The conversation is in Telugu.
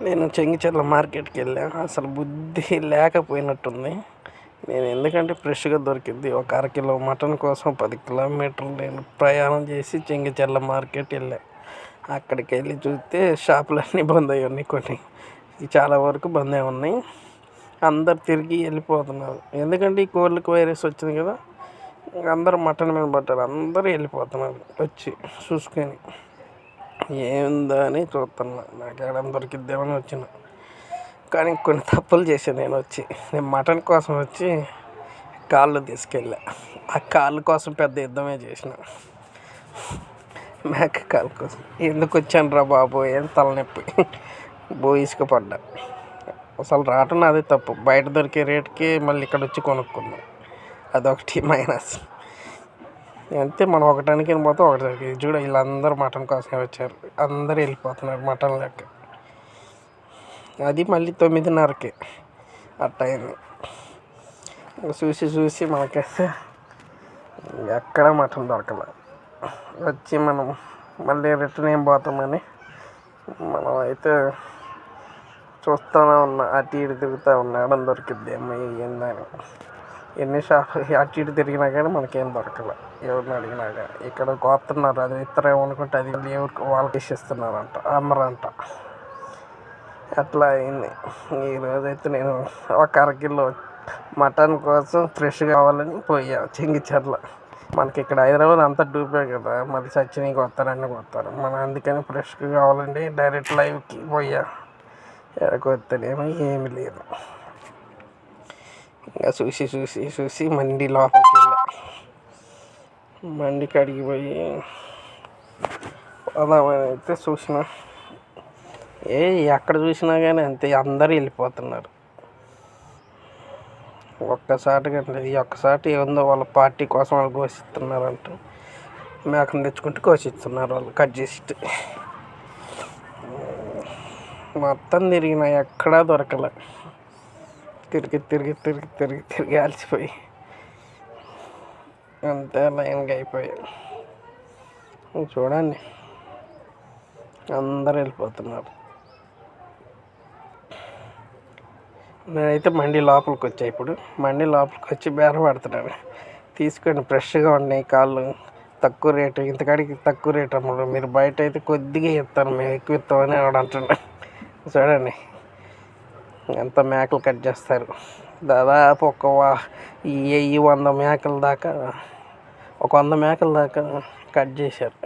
నేను చెంగిచెర్ల మార్కెట్కి వెళ్ళాను. అసలు బుద్ధి లేకపోయినట్టుంది. నేను ఎందుకంటే ఫ్రెష్గా దొరికింది. ఒక అరకిలో మటన్ కోసం 10 కిలోమీటర్లు నేను ప్రయాణం చేసి చెంగిచెర్ల మార్కెట్ వెళ్ళాను. అక్కడికి వెళ్ళి చూస్తే షాపులన్నీ బంద్ అయ్యి ఉన్నాయి. కొన్ని చాలా వరకు బంద్ అయి ఉన్నాయి. అందరు తిరిగి వెళ్ళిపోతున్నారు. ఎందుకంటే ఈ కోళ్ళకి వైరస్ వచ్చింది కదా, అందరూ మటన్ మీద పడ్డారు. అందరూ వెళ్ళిపోతున్నారు వచ్చి చూసుకొని. ఏందా అని చూస్తున్నా, నాకు ఎక్కడ దొరికిద్దామని వచ్చిన. కానీ కొన్ని తప్పులు చేశాను. నేను మటన్ కోసం వచ్చి కాళ్ళు తీసుకెళ్ళా. ఆ కాళ్ళ కోసం పెద్ద యుద్ధమే చేసిన. మేక కాళ్ళ కోసం ఎందుకు వచ్చాను రా బాబు, ఏం తలనొప్పి, ఇసుక పడ్డా. అసలు రావటం నాదే తప్పు. బయట దొరికే రేటుకి మళ్ళీ ఇక్కడ వచ్చి కొనుక్కున్నాం, అదొకటి మైనస్. అంతే, మనం ఒకటానికి పోతే ఒకటి చూడ. వీళ్ళందరూ మటన్ కోసమే వచ్చారు, అందరూ వెళ్ళిపోతున్నారు మటన్ లెక్క. అది మళ్ళీ 9:30కి అట్ట అయింది. చూసి మనకైతే ఎక్కడ మటన్ దొరకలే. వచ్చి మనం మళ్ళీ రిటర్న్ ఏం పోతామని మనం అయితే చూస్తూనే ఉన్నా. అటు ఇటు తిరుగుతూ ఉన్నా, ఎడం దొరికిద్ది ఏమో ఏందని. ఎన్ని షాపులు అటు ఇటు తిరిగినా కానీ మనకేం దొరకలే. ఎవరిని అడిగినా కానీ ఇక్కడ కోస్తున్నారు, అది ఇస్తారేమో అనుకుంటే అది ఎవరికి వాళ్ళకి ఇస్తున్నారంట, అమ్మరంట. అట్లా అయింది. ఈరోజైతే నేను ఒక అరకిలో మటన్ కోసం ఫ్రెష్గా కావాలని పోయా చెంగిచెర్ల. మనకి ఇక్కడ హైదరాబాద్ అంతా డూపే కదా, మరి సచ్చినవి కొత్తారన్నీ కొత్తారు. మనం అందుకని ఫ్రెష్గా కావాలండి డైరెక్ట్ లైవ్కి పోయా. ఎక్కడికొస్తేనేమో ఏమీ లేదు. ఇంకా చూసి మండి లోపలికి వెళ్ళా. మండి కాడికి పోయి పోదామని అయితే చూసిన. ఎక్కడ చూసినా కానీ అంతే, అందరూ వెళ్ళిపోతున్నారు. ఒక్కసాటి ఏముందో వాళ్ళ పార్టీ కోసం వాళ్ళు ఘోషిస్తున్నారంట. మేకను తెచ్చుకుంటే ఘోషిస్తున్నారు వాళ్ళు కట్ చేసి. మొత్తం తిరిగిన ఎక్కడా దొరకలే. తిరిగి అలసిపోయి అంతే లైన్గా అయిపోయాయి. చూడండి, అందరూ వెళ్ళిపోతున్నారు. నేనైతే మండి లోపలికి వచ్చా. ఇప్పుడు మండి లోపలికి వచ్చి బేరం పడుతున్నాను. తీసుకొని ఫ్రెష్గా ఉన్నాయి కాళ్ళు, తక్కువ రేటు. ఇంతకాడికి తక్కువ రేటు అమ్మడు. మీరు బయట అయితే కొద్దిగా ఇస్తాను, మేము ఎక్కువ ఇస్తామని ఆవిడ అంటున్నా. చూడండి ఎంత మేకలు కట్ చేస్తారు. దాదాపు ఒక 100 మేకల దాకా కట్ చేశారు.